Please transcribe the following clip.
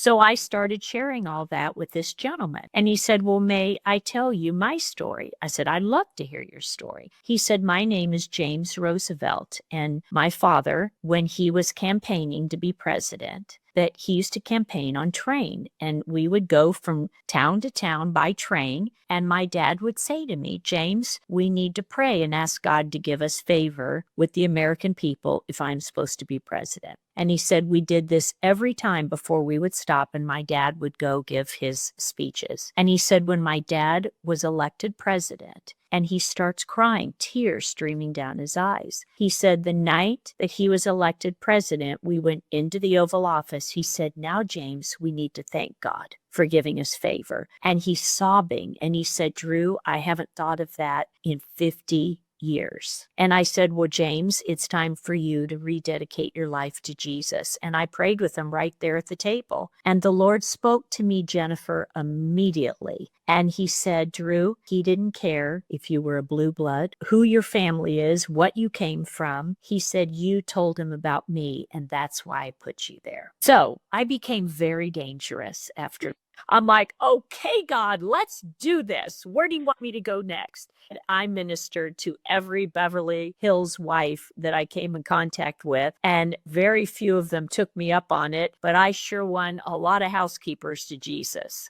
So I started sharing all that with this gentleman. And he said, well, may I tell you my story? I said, I'd love to hear your story. He said, my name is James Roosevelt. And my father, when he was campaigning to be president, that he used to campaign on train, and we would go from town to town by train. And my dad would say to me, James, we need to pray and ask God to give us favor with the American people if I'm supposed to be president. And he said we did this every time before we would stop, and my dad would go give his speeches. And he said when my dad was elected president, and he starts crying, tears streaming down his eyes. He said the night that he was elected president, we went into the Oval Office. He said, now, James, we need to thank God for giving us favor. And he's sobbing. And he said, Drew, I haven't thought of that in 50 years. And I said, well, James, it's time for you to rededicate your life to Jesus. And I prayed with him right there at the table. And the Lord spoke to me, Jennifer, immediately. And he said, Drew, he didn't care if you were a blue blood, who your family is, what you came from. He said, you told him about me, and that's why I put you there. So I became very dangerous after. I'm like, okay, God, let's do this. Where do you want me to go next? And I ministered to every Beverly Hills wife that I came in contact with, and very few of them took me up on it, but I sure won a lot of housekeepers to Jesus.